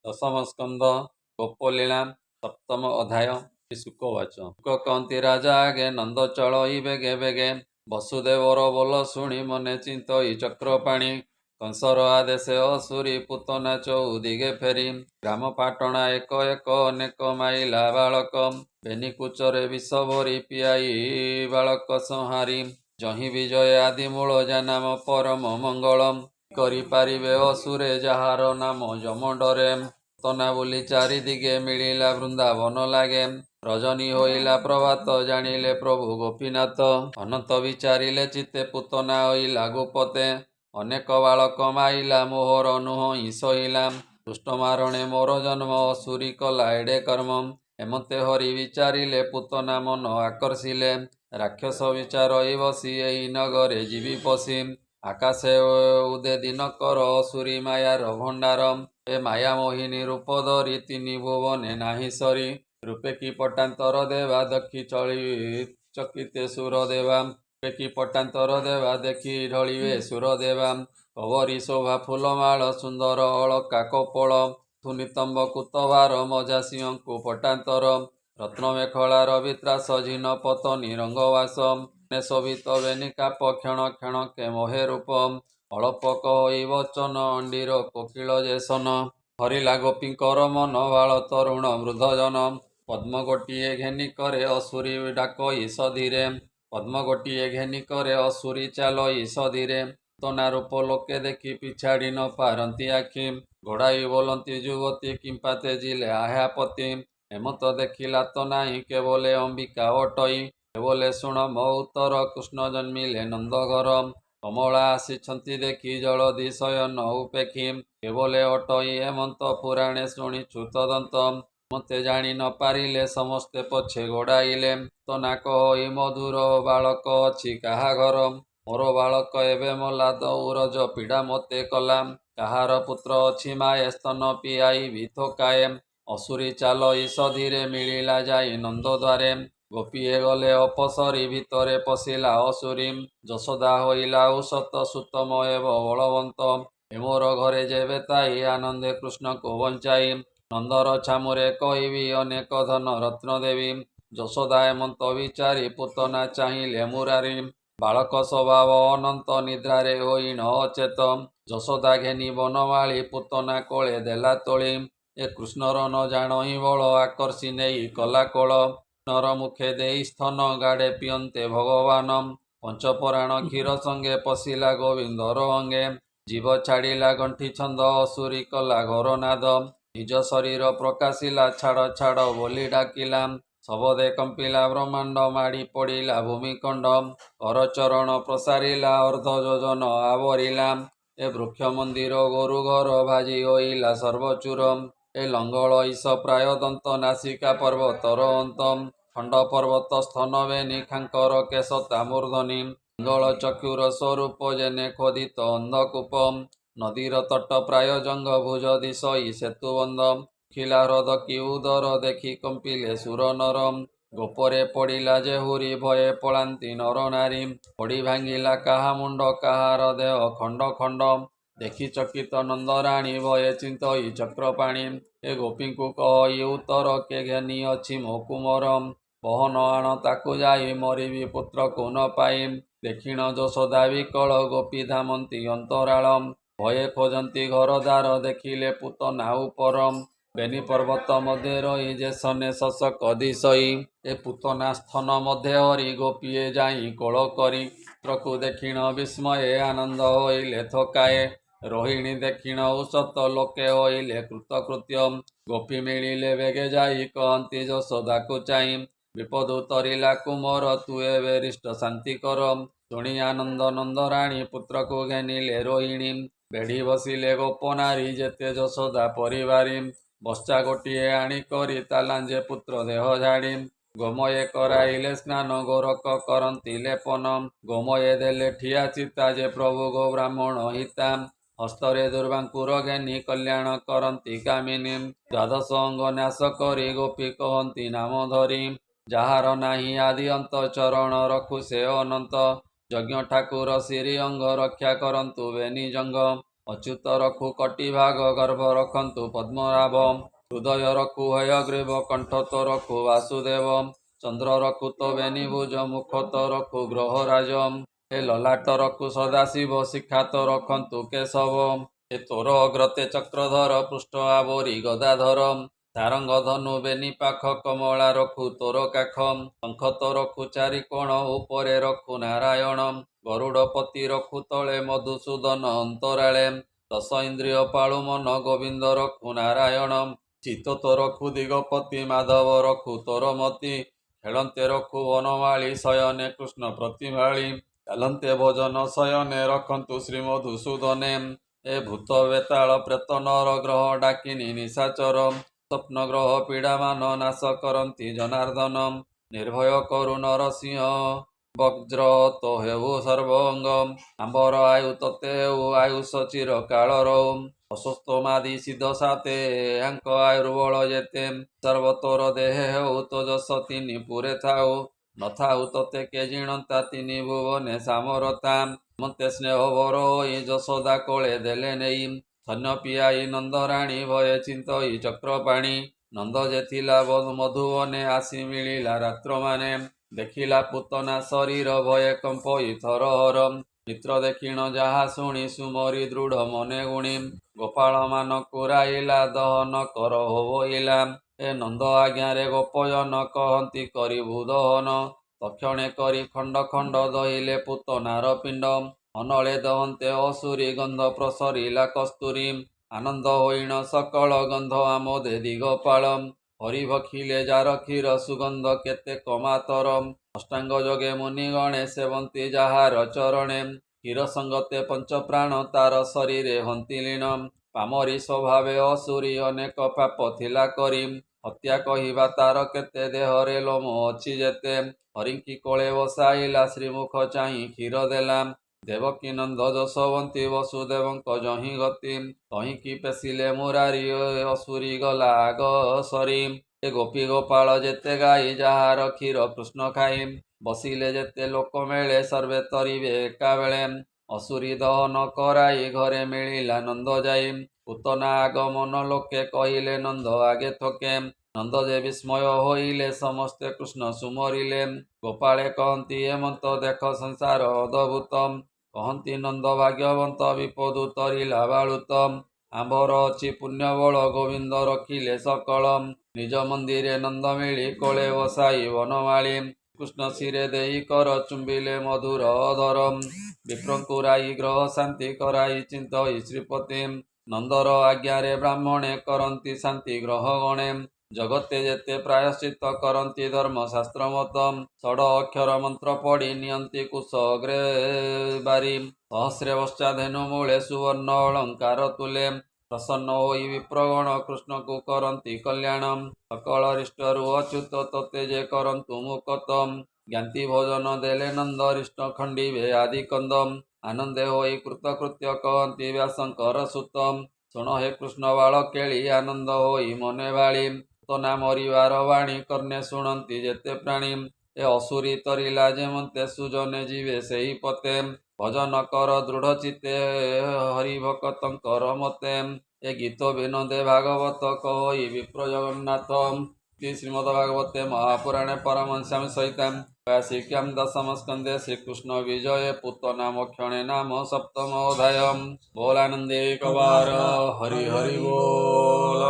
ଦଶମ ସ୍କନ୍ଧ ଗୋପଲୀଳା ସପ୍ତମ ଅଧ୍ୟାୟ। ଶ୍ରୀଶୁକବାଚ। ଶୁକ କହନ୍ତି ରାଜା ଆଗେ ନନ୍ଦ ଚଳଇ ବେଗେ ବେଗେ, ବସୁଦେବର ବୋଲ ଶୁଣି ମନେ ଚିନ୍ତଇ ଚକ୍ରପାଣି। କଂସର ଆଦେଶେ ଅସୁରୀ ପୁତନା ଚଉଦିଗେ ଫେରି, ଗ୍ରାମ ପାଟଣା ଏକ ଏକ ଅନେକ ମାଇଲା ବାଳକ। ବେନିକୁଚରେ ବିଷ ଭରି ପିଆଇ ବାଳକ ସଂହାରି, ଯହିଁ ବିଜୟ ଆଦି ମୂଳ ଜାନାମ ପରମ ମଙ୍ଗଳମ୍। କରିପାରିବେ ଅସୁରେ ଯାହାର ନାମ ଯମଣ୍ଡରେ, ପୁତନା ବୋଲି ଚାରିଦିଗେ ମିଳିଲା ବୃନ୍ଦାବନ ଲାଗେ। ରଜନୀ ହୋଇଲା ପ୍ରଭାତ ଜାଣିଲେ ପ୍ରଭୁ ଗୋପୀନାଥ, ଅନନ୍ତ ବିଚାରିଲେ ଚିତ୍ତେ ପୁତନା ଅଇଲା ଗୋପତେ। ଅନେକ ବାଳକ ମାଇଲା ମୋହର ନୁହଁ ସହିଲା, ଦୁଷ୍ଟ ମାରଣେ ମୋର ଜନ୍ମ ଅସୁରୀ କଲା ଏଡ଼େ କର୍ମ। ଏମତେ ହରି ବିଚାରିଲେ ପୁତନା ମନ ଆକର୍ଷିଲେ, ରାକ୍ଷସ ବିଚାରଇ ବସି ଏହି ନଗରେ ଯିବି ପଶି। ଆକାଶେ ଉଦେ ଦିନକର ଅସୁରୀ ମାୟାର ଭଣ୍ଡାର, ଏ ମାୟା ମୋହିନୀ ରୂପ ଧରି ତିନି ଭୁବନେ ନାହିଁ ସରି। ରୂପେ କି ପଟାନ୍ତର ଦେବା ଦେଖି ଚକିତେ ସୁର ଦେବା, ରୂପେ କି ପଟାନ୍ତର ଦେବା ଦେଖି ଢଳିବେ ସୁର ଦେବା। କବରୀ ଶୋଭା ଫୁଲମାଳ ସୁନ୍ଦର ଅଳକା କପୋଳ, ନିତମ୍ବ କୁତଭାର ମଝା ସିଂହଙ୍କୁ ପଟାନ୍ତର। ରତ୍ନ ମେଖଳାର ବିତ୍ରାସ ଝିନ ପତନି ରଙ୍ଗବାସ, ଶୋଭିତ ବେନିକାପ କ୍ଷଣ କ୍ଷଣକେ ମୋହେ ରୂପ। ଅଳପ କହଇ ବଚନ ଅଣ୍ଡିର କୋକିଳ ଯେସନ, ହରିଲା ଗୋପୀଙ୍କର ମନ ବାଳ ତରୁଣ ବୃଦ୍ଧଜନ। ପଦ୍ମ ଗୋଟିଏ ଘେନି କରେ ଅସୁରୀ ଡାକଇ ସଧୀରେ, ପଦ୍ମ ଗୋଟିଏ ଘେନି କରେ ଅସୁରୀ ଚାଲଇ ସଧୀରେ। ପୁତନା ରୂପ ଲୋକେ ଦେଖି ପିଛାଡ଼ି ନ ପାରନ୍ତି ଆଖି, ଘୋଡ଼ାଇ ବୋଲନ୍ତି ଯୁବତୀ କିମ୍ପା ତେଜିଲେ ଆହ୍ୟାପତି। ଏମତ ଦେଖିଲା ତ ନାହିଁ କେବଲେ ଅମ୍ବିକା ଅଟଇ, କେବଲେ ଶୁଣ ମୋ ଉତ୍ତର କୃଷ୍ଣ ଜନ୍ମିଲେ ନନ୍ଦ ଘର। କମଳା ଆସିଛନ୍ତି ଦେଖି ଜଳଧି ଶୟନ ଉପେକ୍ଷୀ, କେବଲେ ଅଟଇ ହେମନ୍ତ ପୁରାଣେ ଶୁଣିଛୁ ତଦନ୍ତ। ମତେ ଜାଣି ନ ପାରିଲେ ସମସ୍ତେ ପଛେ ଗୋଡ଼ାଇଲେ, ପୁତନା କହଇ ମଧୁର ବାଳକ ଅଛି କାହା ଘର। ମୋର ବାଳକ ଏବେ ମଲା ଦଉରଜ ପୀଡ଼ା ମତେ କଲା, କାହାର ପୁତ୍ର ଅଛି ମାଏ ସ୍ତନ ପିଆଇବି ଥୋକାଏ। ଅସୁରୀ ଚାଲଇ ସଧୀରେ ମିଳିଲା ଯାଇ ନନ୍ଦ ଦ୍ୱାରେ, ଗୋପୀଏ ଗଲେ ଅପସରି ଭିତରେ ପଶିଲା ଅସୁରୀ। ଯଶୋଦା ହୋଇଲା ଉଷତ ସୁତମ ହେବ ବଳବନ୍ତ, ଏ ମୋର ଘରେ ଯେବେ ତାଇ ଆନନ୍ଦେ କୃଷ୍ଣକୁ ବଞ୍ଚାଇ। ନନ୍ଦର ଛାମୁରେ କହିବି ଅନେକ ଧନ ରତ୍ନ ଦେବି, ଯଶୋଦା ଏମନ୍ତ ବିଚାରି ପୁତନା ଚାହିଁଲେ ମୁରାରି। ବାଳକ ସ୍ୱଭାବ ଅନନ୍ତ ନିଦ୍ରାରେ ହୋଇଣ ଅଚେତ, ଯଶୋଦା ଘେନି ବନମାଳି ପୁତନା କୋଳେ ଦେଲା ତୋଳି। ଏ କୃଷ୍ଣର ନ ଜାଣହି ବଳ ଆକର୍ଷି ନେଇ କଲା କୋଳ, କୃଷ୍ଣର ମୁଖେ ଦେଇ ସ୍ତନ ଗାଡ଼େ ପିଅନ୍ତେ ଭଗବାନ। ପଞ୍ଚପରାଣ କ୍ଷୀର ସଙ୍ଗେ ପଶିଲା ଗୋବିନ୍ଦର ଅଙ୍ଗେ, ଜୀବ ଛାଡ଼ିଲା ଗଣ୍ଠି ଛନ୍ଦ ଅସୁରୀ କଲା ଘୋରନାଦ। ନିଜ ଶରୀର ପ୍ରକାଶିଲା ଛାଡ଼ ଛାଡ଼ ବୋଲି ଡାକିଲା, ଶବଦେ କମ୍ପିଲା ବ୍ରହ୍ମାଣ୍ଡ ମାଡ଼ି ପଡ଼ିଲା ଭୂମିଖଣ୍ଡ। କରଚରଣ ପ୍ରସାରିଲା ଅର୍ଦ୍ଧ ଯୋଜନ ଆବରିଲା, ଏ ବୃକ୍ଷ ମନ୍ଦିର ଗୋରୁ ଘର ଭାଜି ହୋଇଲା ସର୍ବଚୂର। ଏ ଲଙ୍ଗଳ ଈଶ ପ୍ରାୟ ଦନ୍ତ ନାସିକା ପର୍ବତର ଅନ୍ତ, ଖଣ୍ଡ ପର୍ବତ ସ୍ତନ ବେନି ଖାଙ୍କର କେଶତା ମୂର୍ଧନି। ପିଙ୍ଗଳ ଚକ୍ଷୁର ସ୍ୱରୂପ ଯେନେ ଖୋଦିତ ଅନ୍ଧକୂପ, ନଦୀର ତଟ ପ୍ରାୟ ଜଙ୍ଗ ଭୁଜ ଦିଶଇ ସେତୁବନ୍ଧ। ଖିଲା ହ୍ରଦ କି ଉଦର ଦେଖି କମ୍ପିଲେ ସୁର ନର, ଗୋପରେ ପଡ଼ିଲା ଯେହୁରି ଭୟେ ପଳାନ୍ତି ନର ନାରୀ। ପଡ଼ି ଭାଙ୍ଗିଲା କାହା ମୁଣ୍ଡ କାହାର ଦେହ ଖଣ୍ଡ ଖଣ୍ଡ, ଦେଖି ଚକିତ ନନ୍ଦରାଣୀ ଭୟେ ଚିନ୍ତଇ ଚକ୍ରପାଣି। ଏ ଗୋପୀଙ୍କୁ କହଇ ଉତ୍ତର କେ ଘେନି ଅଛି ମୋ କୁମର, ବହନ ଆଣ ତାକୁ ଯାଇ ମରିବି ପୁତ୍ରକୁ ନ ପାଇ। ଦେଖିଣ ଯଶୋଦା ବିକଳ ଗୋପୀ ଧାମନ୍ତି ଅନ୍ତରାଳ, ଭୟେ ଖୋଜନ୍ତି ଘର ଦ୍ୱାର ଦେଖିଲେ ପୁତନା ଉପର। ବେନି ପର୍ବତ ମଧ୍ୟେ ରହି ଯେସନେ ଶଶକ ଦିଶଇ, ଏ ପୁତନା ସ୍ତନ ମଧ୍ୟେ ହରି ଗୋପୀଏ ଯାଇ କୋଳ କରି। ପୁତ୍ରକୁ ଦେଖିଣ ବିସ୍ମୟେ ଆନନ୍ଦ ହୋଇଲେ ଥୋକାଏ, ରୋହିଣୀ ଦେଖିଣ ଉଷତ ଲୋକେ ହୋଇଲେ କୃତକୃତ୍ୟ। ଗୋପୀ ମିଳିଲେ ବେଗେ ଯାଇ କହନ୍ତି ଯଶୋଦାକୁ ଚାହିଁ, ବିପଦୁ ତରିଲା କୁମର ତୁ ଏବେ ରିଷ୍ଟ ଶାନ୍ତି କର। ଶୁଣି ଆନନ୍ଦ ନନ୍ଦରାଣୀ ପୁତ୍ରକୁ ଘେନିଲେ ରୋହିଣୀ, ବେଢ଼ି ବସିଲେ ଗୋପନାରୀ ଯେତେ ଯଶୋଦା ପରିବାରୀ। ବଶ୍ଚା ଗୋଟିଏ ଆଣି କରି ତା ଲାଞ୍ଜେ ପୁତ୍ର ଦେହ ଝାଡ଼ି, ଗୋମୟେ କରାଇଲେ ସ୍ନାନ ଗୋରଖ କରନ୍ତି ଲେପନ। ଗୋମୟେ ଦେଲେ ଠିଆ ଚିତା ଯେ ପ୍ରଭୁ ଗୋ ବ୍ରାହ୍ମଣ ହିତା, ହସ୍ତରେ ଦୁର୍ବାଙ୍କୁର ଘେନି କଲ୍ୟାଣ କରନ୍ତି କାମିନୀ। ଦ୍ୱାଦଶ ଅଙ୍ଗ ନ୍ୟାସ କରି ଗୋପୀ କହନ୍ତି ନାମ ଧରି, ଯାହାର ନାହିଁ ଆଦି ଅନ୍ତ ଚରଣ ରଖୁ ସେ ଅନନ୍ତ। ଯଜ୍ଞ ଠାକୁର ଶ୍ରୀ ଅଙ୍ଗ ରକ୍ଷା କରନ୍ତୁ ବେନି ଜଙ୍ଗ, ଅଚ୍ୟୁତ ରଖୁ କଟି ଭାଗ ଗର୍ଭ ରଖନ୍ତୁ ପଦ୍ମନାଭ ହୃଦୟ ରଖୁ ହୟଗ୍ରୀବ କଣ୍ଠ ତ ରଖୁ ବାସୁଦେବ ଚନ୍ଦ୍ର ରଖୁ ତ ବେନିଭୁଜ ମୁଖ ତ ରଖୁ ଗ୍ରହରାଜ ଏ ଲଲାଟ ରଖୁ ସଦାଶିବ ଶିଖା ତ ରଖନ୍ତୁ କେଶବ ଏ ତୋର ଅଗ୍ରତେ ଚକ୍ରଧର ପୃଷ୍ଠ ଆବୋରି ଗଦାଧର ତାରଙ୍ଗ ଧନୁ ବେନି ପାଖ କମଳା ରଖୁ ତୋର କାଖ ଶଙ୍ଖ ତ ରଖୁ ଚାରି କୋଣ ଉପରେ ରଖୁ ନାରାୟଣ ଗରୁଡ଼ପତି ରଖୁ ତଳେ ମଧୁସୂଦନ ଅନ୍ତରାଳେ ଦଶ ଇନ୍ଦ୍ରିୟ ପାଳୁ ମନ ଗୋବିନ୍ଦ ରଖୁ ନାରାୟଣ ଚିତ୍ତ ତ ରଖୁ ଦିଗପତି ମାଧବ ରଖୁ ତୋର ମତି ଖେଳନ୍ତେ ରଖୁ ବନମାଳୀ ଶୟନେ କୃଷ୍ଣ ପ୍ରତିମାଳୀ ଚାଲନ୍ତେ ଭୋଜନ ଶୟନେ ରଖନ୍ତୁ ଶ୍ରୀ ମଧୁସୂଦନେ ଏ ଭୂତ ବେତାଳ ପ୍ରେତ ନର ଗ୍ରହ ଡାକିନି ନିଶାଚର ସ୍ୱପ୍ନ ଗ୍ରହ ପୀଡ଼ାମାନ ନାଶ କରନ୍ତି ଜନାର୍ଦ୍ଦନ ନିର୍ଭୟ କରୁ ନରସିଂହ ବଜ୍ର ତ ହେଉ ସର୍ବଙ୍ଗ ଆମ୍ବର ଆୟୁ ତତେ ହେଉ ଆୟୁଷ ଚିର କାଳ ରହୁ ଅସ୍ୱସ୍ଥମାଦି ସିଦ୍ଧ ସାତେ ଆଙ୍କ ଆୟୁର୍ବଳ ଯେତେ ସର୍ବତୋର ଦେହେ ହେଉ ତ ଯଶ ତିନି ପୁରେ ଥାଉ ନଥାଉ ତତେ କେ ଜିଣନ୍ତା ତିନି ଭୁବନେ ସାମରତା ମତେ ସ୍ନେହ ବର ହୋଇ ଯଶୋଦା କୋଳେ ଦେଲେ ନେଇ ଧନ୍ୟ ପିଆଇ ନନ୍ଦରାଣୀ ଭଏ ଚିନ୍ତଇ ଚକ୍ରପାଣି ନନ୍ଦ ଯେ ଥିଲା ମଧୁବନେ ଆସି ମିଳିଲା ରାତ୍ରମାନେ ଦେଖିଲା ପୁତନା ଶରୀର ଭଏ କମ୍ପଇ ଥରହର ମିତ୍ର ଦେଖିଣ ଯାହା ଶୁଣି ସୁମରି ଦୃଢ଼ ମନେ ଗୁଣି ଗୋପାଳ ମାନ କୁରାଇଲା ଦହନ କର ହୋଇଲା ଏ ନନ୍ଦ ଆଜ୍ଞାରେ ଗୋପଜନ କହନ୍ତି କରିବୁ ଦହନ ତକ୍ଷଣେ କରି ଖଣ୍ଡ ଖଣ୍ଡ ଦହିଲେ ପୁତନାର ପିଣ୍ଡ ଅନଳେ ଦହନ୍ତେ ଅସୁରୀ ଗନ୍ଧ ପ୍ରସରିଲା କସ୍ତୁରୀ ଆନନ୍ଦ ହୋଇଣ ସକଳ ଗନ୍ଧ ଆମୋଦେ ଦିଗପାଳ ହରି ଭଖିଲେ ଯାର କ୍ଷୀର ସୁଗନ୍ଧ କେତେ କମାତର ଅଷ୍ଟାଙ୍ଗ ଯୋଗେ ମୁନିଗଣେ ସେବନ୍ତି ଯାହାର ଚରଣେ କ୍ଷୀର ସଙ୍ଗତେ ପଞ୍ଚପ୍ରାଣ ତାର ଶରୀରେ ହନ୍ତିଲୀନ ପାମରି ସ୍ୱଭାବେ ଅସୁରୀ ଅନେକ ପାପ ଥିଲା କରି ହତ୍ୟା କହିବା ତାର କେତେ ଦେହରେ ଲୋମ ଅଛି ଯେତେ ହରିଙ୍କି କୋଳେ ବସାଇଲା ଶ୍ରୀମୁଖ ଚାହିଁ କ୍ଷୀର ଦେଲା ଦେବକୀ ନନ୍ଦ ଯଶୋବନ୍ତୀ ବସୁଦେବଙ୍କ ଯହିଁ ଗତି ତହିଁକି ପେଶିଲେ ମୁରାରୀ ଅସୁରୀ ଗଲା ଆଗ ସରି ଏ ଗୋପୀ ଗୋପାଳ ଯେତେ ଗାଈ ଯାହାର କ୍ଷୀର କୃଷ୍ଣ ଖାଇ ବସିଲେ ଯେତେ ଲୋକ ମେଳେ ସର୍ବେ ତରିବେ ଏକାବେଳେ ଅସୁରୀ ଦହନ କରାଇ ଘରେ ମିଳିଲା ନନ୍ଦ ଯାଇ ପୁତନା ଆଗମନ ଲୋକେ କହିଲେ ନନ୍ଦ ଆଗେ ଥୋକେ ନନ୍ଦ ଯେ ବିସ୍ମୟ ହୋଇଲେ ସମସ୍ତେ କୃଷ୍ଣ ସୁମରିଲେ ଗୋପାଳେ କହନ୍ତି ଏମନ୍ତ ଦେଖ ସଂସାର ଅଦ୍ଭୁତ କହନ୍ତି ନନ୍ଦ ଭାଗ୍ୟବନ୍ତ ବିପଦୁ ତରିଲା ବାଳୁତ ଆମ୍ଭର ଅଛି ପୁଣ୍ୟ ବଳ ଗୋବିନ୍ଦ ରଖିଲେ ସକଳ ନିଜ ମନ୍ଦିରେ ନନ୍ଦ ମିଳି କୋଳେ ବସାଇ ବନମାଳୀ କୃଷ୍ଣ ଶିରେ ଦେଇ କର ଚୁମ୍ବିଲେ ମଧୁର ଅଧର ବିପ୍ରଙ୍କୁ ରାଇ ଗ୍ରହ ଶାନ୍ତି କରାଇ ଚିନ୍ତଇ ଶ୍ରୀପତି ନନ୍ଦର ଆଜ୍ଞାରେ ବ୍ରାହ୍ମଣେ କରନ୍ତି ଶାନ୍ତି ଗ୍ରହ ଗଣେ ଜଗତେ ଯେତେ ପ୍ରାୟଶ୍ଚିତ କରନ୍ତି ଧର୍ମଶାସ୍ତ୍ର ମତ ଷଡ଼ ଅକ୍ଷର ମନ୍ତ୍ର ପଢ଼ି ନିଅନ୍ତି କୁଶ ଅଗ୍ରେ ବାରି ସହସ୍ରେ ବର୍ଷାଧେନୁ ମୂଳେ ସୁବର୍ଣ୍ଣ ଅଳଙ୍କାର ତୁଲେ ପ୍ରସନ୍ନ ହୋଇ ବିପ୍ରଗଣ କୃଷ୍ଣକୁ କରନ୍ତି କଲ୍ୟାଣ ସକଳ ରିଷ୍ଟରୁ ଅଚ୍ୟୁତ ତତେ ଯେ କରନ୍ତୁ ମୁକତ ଜ୍ଞାତି ଭୋଜନ ଦେଲେ ନନ୍ଦ ରିଷ୍ଟ ଖଣ୍ଡିବେ ଆଦି କନ୍ଦ ଆନନ୍ଦେ ହୋଇ କୃତକୃତ୍ୟ କହନ୍ତି ବ୍ୟାସଙ୍କର ସୁତ ଶୁଣ ହେ କୃଷ୍ଣ ବାଳ କେଳି ଆନନ୍ଦ ହୋଇ ମନେ ବାଳି ପୁତନା ମରିବାର ବାଣୀ କର୍ଣ୍ଣେ ଶୁଣନ୍ତି ଯେତେ ପ୍ରାଣୀ ଏ ଅସୁରୀ ତରିଲା ଯେମନ୍ତେ ସୁଜନେ ଯିବେ ସେହି ପତେ ଭଜନ କର ଦୃଢ଼ ଚିତ୍ତେ ହରି ଭକତଙ୍କର ମତେ ଏ ଗୀତ ବିନୋଦେ ଭାଗବତ କହି ବିପ୍ର ଜଗନ୍ନାଥ ଶ୍ରୀମଦ ଭାଗବତେ ମହାପୁରାଣେ ପରମହଂସ୍ୟାମି ସହିତାମ୍ କାଶିକ୍ୟାମ୍ ଦଶମ ସ୍କନ୍ଧେ ଶ୍ରୀକୃଷ୍ଣ ବିଜୟ ପୁତନା ମୋକ୍ଷଣେ ନାମ ସପ୍ତମ ଅଧ୍ୟାୟ ବୋଲାନନ୍ଦେ କବାର ହରି ହରି ବୋଲ।